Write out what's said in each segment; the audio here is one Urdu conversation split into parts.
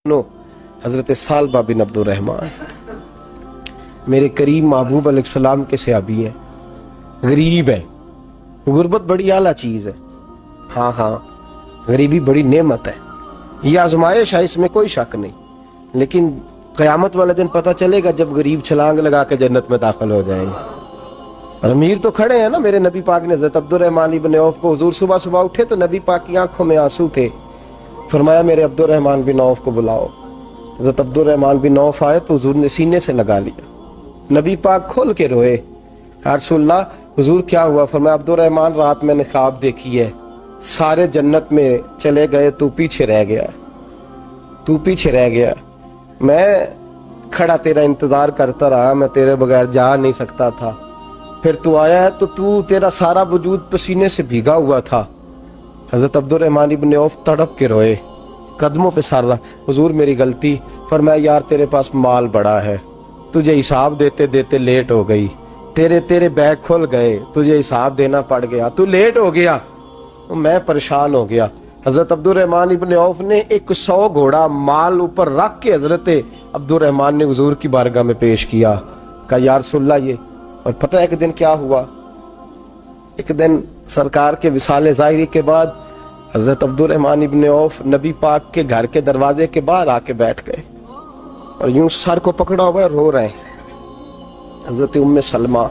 حضرت سالبہ بن عبدالرحمن میرے کریم محبوب علیہ السلام کے صحابی ہیں، غریب ہیں۔ غربت بڑی اعلیٰ چیز ہے، ہاں غریبی بڑی نعمت ہے، یہ آزمائش ہے، اس میں کوئی شک نہیں، لیکن قیامت والے دن پتہ چلے گا جب غریب چھلانگ لگا کے جنت میں داخل ہو جائیں گے۔ اور امیر تو کھڑے ہیں نا، میرے نبی پاک نے حضرت عبدالرحمن بن عوف کو، حضور صبح اٹھے تو نبی پاک کی آنکھوں میں آنسو تھے، فرمایا میرے عبدالرحمن بن عوف کو بلاؤ۔ حضرت عبدالرحمن بن عوف آئے تو حضور نے سینے سے لگا لیا، نبی پاک کھول کے روئے، یا رسول اللہ حضور کیا ہوا؟ فرمایا عبدالرحمن رات میں نے خواب دیکھی ہے، سارے جنت میں چلے گئے، تو پیچھے رہ گیا، میں کھڑا تیرا انتظار کرتا رہا، میں تیرے بغیر جا نہیں سکتا تھا، پھر تو آیا ہے تو تیرا سارا وجود پسینے سے بھیگا ہوا تھا۔ حضرت عبدالرحمن بن عوف تڑپ کے روئے، قدموں پہ سر رہا، حضور میری غلطی۔ فرمایا یار تیرے پاس مال بڑا ہے، تجھے حساب دیتے دیتے لیٹ ہو گئی، تیرے بیگ کھل گئے، تجھے حساب دینا پڑ گیا، تو لیٹ ہو گیا، میں پریشان ہو گیا۔ حضرت عبدالرحمن ابن عوف نے 100 گھوڑا مال اوپر رکھ کے حضرت عبدالرحمن نے حضور کی بارگاہ میں پیش کیا، کہا یا رسول اللہ یہ۔ اور پتہ ہے ایک دن کیا ہوا؟ ایک دن سرکار کے وصال ظاہری کے بعد حضرت عبدالرحمن ابن عوف نبی پاک کے گھر کے دروازے کے باہر آ کے بیٹھ گئے اور یوں سر کو پکڑا ہوا ہے، رو رہے ہیں۔ حضرت ام سلمہ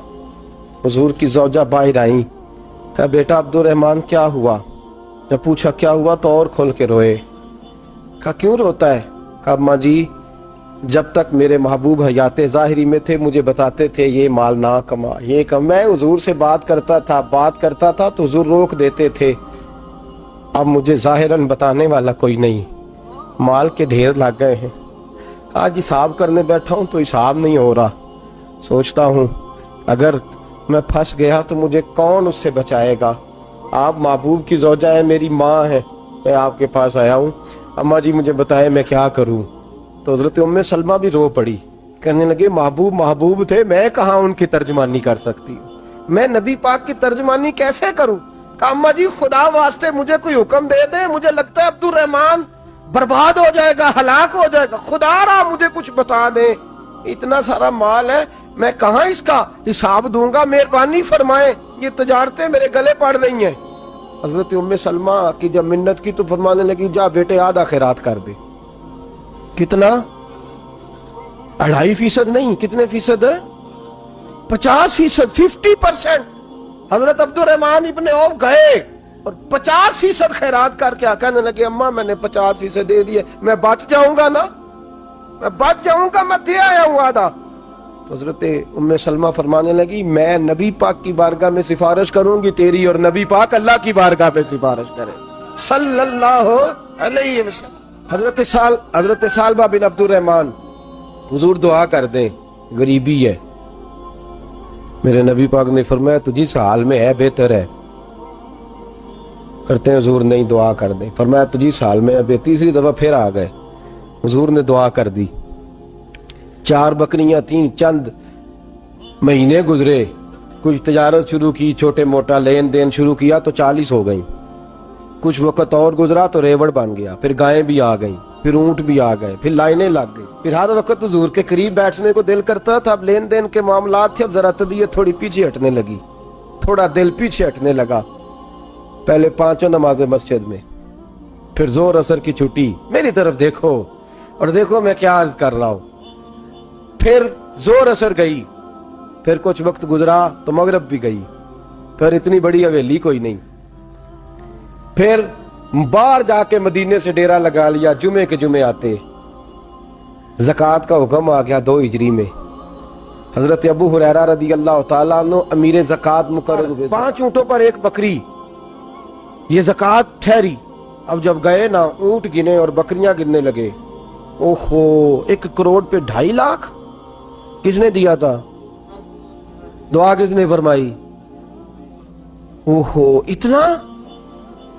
حضور کی زوجہ باہر آئیں، کہا بیٹا عبدالرحمن کیا ہوا؟ جب پوچھا کیا ہوا تو اور کھول کے روئے، کہا کیوں روتا ہے؟ کہا اماں جی جب تک میرے محبوب حیات ظاہری میں تھے مجھے بتاتے تھے یہ مال نہ کما، یہ کم، میں حضور سے بات کرتا تھا تو حضور روک دیتے تھے، اب مجھے ظاہراً بتانے والا کوئی نہیں، مال کے ڈھیر لگ گئے ہیں، آج حساب کرنے بیٹھا ہوں تو حساب نہیں ہو رہا، سوچتا ہوں اگر میں پھنس گیا تو مجھے کون اس سے بچائے گا؟ آپ محبوب کی زوجہ ہیں، میری ماں ہے، میں آپ کے پاس آیا ہوں، اماں جی مجھے بتائیں میں کیا کروں؟ تو حضرت ام سلمہ بھی رو پڑی، کہنے لگے محبوب تھے، میں کہاں ان کی ترجمانی کر سکتی ہوں، میں نبی پاک کی ترجمانی کیسے کروں؟ کہا اماں جی خدا واسطے مجھے کوئی حکم دے دیں، مجھے لگتا ہے عبدالرحمن برباد ہو جائے گا، ہلاک ہو جائے گا، خدا را مجھے کچھ بتا دیں، اتنا سارا مال ہے، میں کہاں اس کا حساب دوں گا، مہربانی فرمائیں، یہ تجارتیں میرے گلے پڑ رہی ہیں۔ حضرت ام سلمہ کی جب منت کی تو فرمانے لگی جا بیٹے آدھا خیرات کر دے۔ کتنا؟ 2.5% نہیں، کتنے فیصد ہے؟ 50%، 50%۔ حضرت عبدالرحمن ابن عوف گئے اور 50% خیرات کر کے کہنے لگے اماں میں نے 50% دے دیے، میں بچ جاؤں گا نا، میں دے آیا ہوں آدھا۔ تو حضرت ام سلمہ فرمانے لگی میں نبی پاک کی بارگاہ میں سفارش کروں گی تیری، اور نبی پاک اللہ کی بارگاہ میں سفارش کرے صلی اللہ علیہ وسلم۔ حضرت سالبہ بن عبدالرحمن، حضور دعا کر دیں، غریبی ہے۔ میرے نبی پاک نے فرمایا تو جس حال میں ہے بہتر ہے، کرتے ہیں حضور نہیں دعا کر دیں، فرمایا تو جس حال میں ہے۔ تیسری دفعہ پھر آ گئے، حضور نے دعا کر دی، 4 بکریاں تھیں، چند مہینے گزرے، کچھ تجارت شروع کی، چھوٹے موٹا لین دین شروع کیا تو 40 ہو گئیں، کچھ وقت اور گزرا تو ریوڑ بن گیا، پھر گائیں بھی آ گئیں، پھر اونٹ بھی آ گئے، پھر لائنیں لگ گئی، پھر ہر وقت حضور کے قریب بیٹھنے کو دل کرتا تھا۔ اب لین دین کے معاملات تھے، اب ذرا طبیعت تھوڑی پیچھے ہٹنے لگی، تھوڑا دل پیچھے ہٹنے لگا۔ پہلے 5 نمازیں مسجد میں، پھر زور اثر کی چھٹی، میری طرف دیکھو اور دیکھو میں کیا عرض کر رہا ہوں، پھر زور اثر گئی، پھر کچھ وقت گزرا تو مغرب بھی گئی، پھر اتنی بڑی حویلی کوئی نہیں، پھر باہر جا کے مدینے سے ڈیرا لگا لیا، جمعے کے جمعے آتے، زکوٰۃ کا حکم آ گیا 2 ہجری میں، حضرت ابو ہریرہ رضی اللہ تعالیٰ عنہ امیر زکوٰۃ مقرر ہوئے، 5 اونٹوں پر 1 بکری، یہ زکوٰۃ ٹھہری۔ اب جب گئے نا اونٹ گنے اور بکریاں گننے لگے، اوہو 1 کروڑ پہ 2.5 لاکھ، کس نے دیا تھا؟ دعا کس نے فرمائی؟ اوہو اتنا،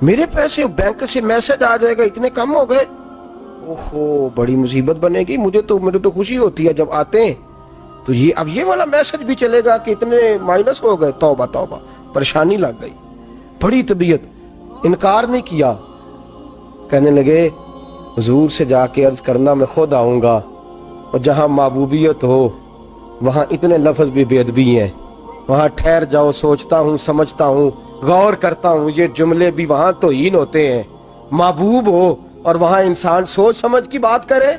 میرے پیسے بینک سے میسج آ جائے گا اتنے کم ہو گئے، اوہو بڑی مصیبت بنے گی، مجھے تو خوشی ہوتی ہے جب آتے ہیں تو اب یہ والا میسج بھی چلے گا کہ اتنے مائنس ہو گئے، توبہ توبہ، پریشانی لگ گئی، بڑی طبیعت، انکار نہیں کیا، کہنے لگے حضور سے جا کے عرض کرنا میں خود آؤں گا، اور جہاں محبوبیت ہو وہاں اتنے لفظ بھی بے ادبی ہیں، وہاں ٹھہر جاؤ، سوچتا ہوں، سمجھتا ہوں، غور کرتا ہوں، یہ جملے بھی وہاں توہین ہوتے ہیں۔ محبوب ہو اور وہاں انسان سوچ سمجھ کی بات کرے،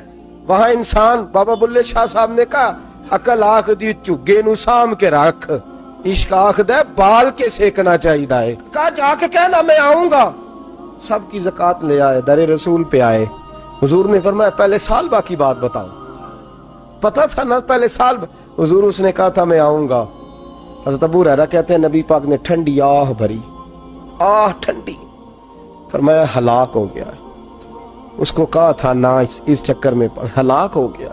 وہاں انسان، بابا بلے شاہ صاحب نے کہا عقل آخ دی چگے نو سام کے رکھ، عشق آخ دے بال کے سیکنا چاہیے ہے۔ کہا جا کے کہنا میں آؤں گا۔ سب کی زکوٰۃ لے آئے، در رسول پہ آئے، حضور نے فرمایا پہلے سالبہ کی بات بتاؤ، پتہ تھا نا پہلے سال، حضور اس نے کہا تھا میں آؤں گا۔ حضرت ابو ہریرہ کہتے ہیں نبی پاک نے ٹھنڈی آہ بھری، آہ ٹھنڈی، فرمایا ہلاک ہو گیا۔ اس کو کہا تھا نہ اس چکر میں پڑ، ہلاک ہو گیا،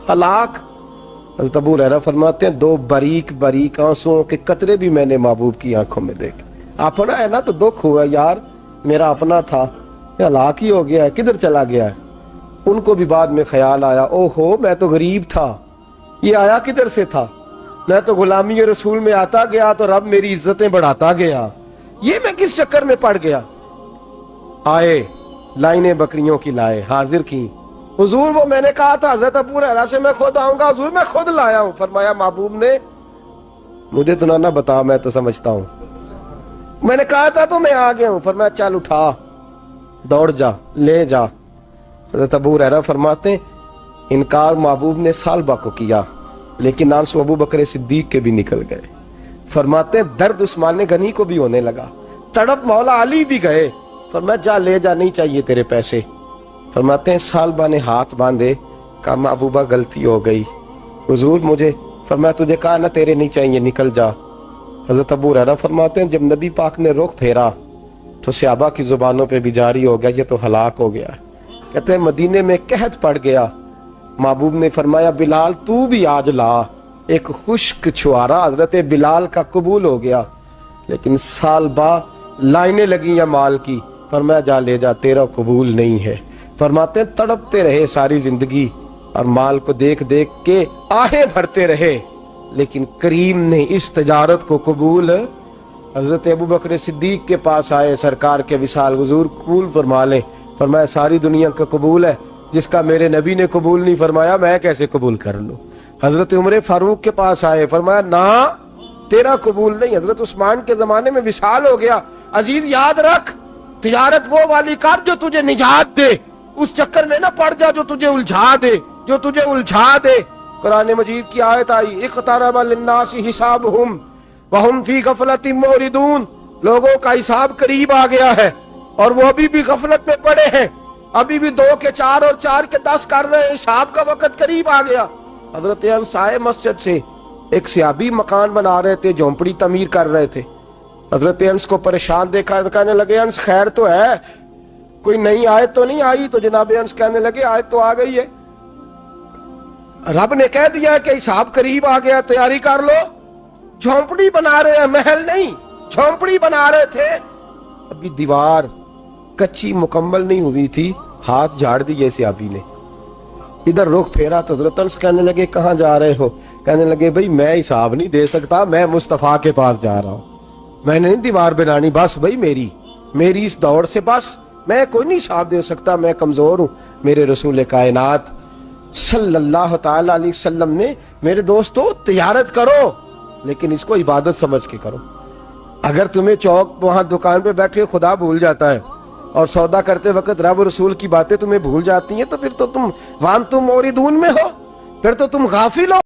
ہلاک۔ حضرت ابو ہریرہ فرماتے ہیں دو باریک باریک آنسوؤں کے قطرے بھی میں نے محبوب کی آنکھوں میں دیکھے۔ اپنا ہے نا تو دکھ ہوا یار، میرا اپنا تھا، ہلاک ہی ہو گیا ہے، کدھر چلا گیا ہے۔ ان کو بھی بعد میں خیال آیا، او ہو میں تو غریب تھا، یہ آیا کدھر سے تھا، میں تو غلامی رسول میں آتا گیا تو رب میری عزتیں بڑھاتا گیا، یہ میں کس چکر میں پڑ گیا۔ آئے لائنیں بکریوں کی لائے، حاضر کی، حضور وہ میں نے کہا تھا حضرت ابو ہریرہ سے میں خود آؤں گا، حضور میں خود لایا ہوں۔ فرمایا محبوب نے مجھے تو نہ بتا، میں تو سمجھتا ہوں، میں نے کہا تھا تو میں آ گیا ہوں۔ فرمایا چل اٹھا، دوڑ جا، لے جا۔ حضرت ابو ہریرہ فرماتے ہیں انکار محبوب نے سالبہ کو کیا، لیکن آنسو ابو بکر صدیق کے بھی نکل گئے۔ فرماتے ہیں درد عثمان غنی کو بھی ہونے لگا، تڑپ مولا علی بھی گئے۔ فرمایا جا لے جا، نہیں چاہیے تیرے پیسے۔ فرماتے ہیں سالبہ نے ہاتھ باندھے، کہا محبوبہ غلطی ہو گئی، حضور مجھے، فرمایا تجھے کہا نہ تیرے نہیں چاہیے، نکل جا۔ حضرت ابو ہریرہ فرماتے ہیں جب نبی پاک نے رخ پھیرا تو صحابہ کی زبانوں پہ بھی جاری ہو گیا یہ تو ہلاک ہو گیا۔ کہتے ہیں مدینے میں قحط پڑ گیا، محبوب نے فرمایا بلال تو بھی آج لا، ایک خشک چھوارا حضرت بلال کا قبول ہو گیا۔ لیکن سال بعد لائنیں لگی یا مال کی، فرمایا جا لے جا، تیرا قبول نہیں ہے۔ فرماتے ہیں تڑپتے رہے ساری زندگی اور مال کو دیکھ دیکھ کے آہیں بھرتے رہے، لیکن کریم نے اس تجارت کو قبول۔ حضرت ابو بکر صدیق کے پاس آئے، سرکار کے وصال، حضور قبول فرما لیں۔ فرمایا ساری دنیا کا قبول ہے، جس کا میرے نبی نے قبول نہیں فرمایا میں کیسے قبول کر لوں۔ حضرت عمر فاروق کے پاس آئے، فرمایا نہ تیرا قبول نہیں، حضرت عثمان کے زمانے میں وصال ہو گیا۔ عزیز یاد رکھ، تجارت وہ والی کر جو تجھے نجات دے، اس چکر میں نہ پڑ جا جو تجھے الجھا دے، جو تجھے الجھا دے۔ قرآن مجید کی آیت آئی اقترب للناس حسابہم وہم فی غفلۃ معرضون، لوگوں کا حساب قریب آ گیا ہے اور وہ ابھی بھی غفلت میں پڑے ہیں، ابھی بھی 2 کے 4 اور 4 کے 10 کر رہے ہیں، حساب کا وقت قریب آ گیا۔ حضرت انس آئے مسجد سے، ایک صحابی مکان بنا رہے تھے، جھونپڑی تعمیر کر رہے تھے۔ حضرت انس کو پریشان دیکھا، کہنے لگے انس خیر تو ہے، کوئی نئی آیت تو نہیں آئی؟ تو جناب انس کہنے لگے آیت تو آ گئی ہے، رب نے کہہ دیا کہ حساب قریب آ گیا، تیاری کر لو۔ جھونپڑی بنا رہے ہیں، محل نہیں، جھونپڑی بنا رہے تھے، ابھی دیوار کچی مکمل نہیں ہوئی تھی، ہاتھ جھاڑ دیے صحابی نے۔ ادھر رخ پھیرا تو حضرت انس کہنے لگے کہاں جا رہے ہو؟ کہنے لگے بھئی میں حساب نہیں دے سکتا، میں مصطفیٰ کے پاس جا رہا ہوں، میں نے نہیں دیوار بنانی، بس بھئی میری اس دوڑ سے بس میں کوئی نہیں حساب دے سکتا، میں کمزور ہوں۔ میرے رسول کائنات صلی اللہ تعالی علیہ وسلم نے میرے دوستو تجارت کرو لیکن اس کو عبادت سمجھ کے کرو۔ اگر تمہیں چوک وہاں دکان پہ بیٹھے خدا بھول جاتا ہے اور سودا کرتے وقت رب رسول کی باتیں تمہیں بھول جاتی ہیں تو پھر تو تم وانتم موردون میں ہو، پھر تو تم غافل ہو۔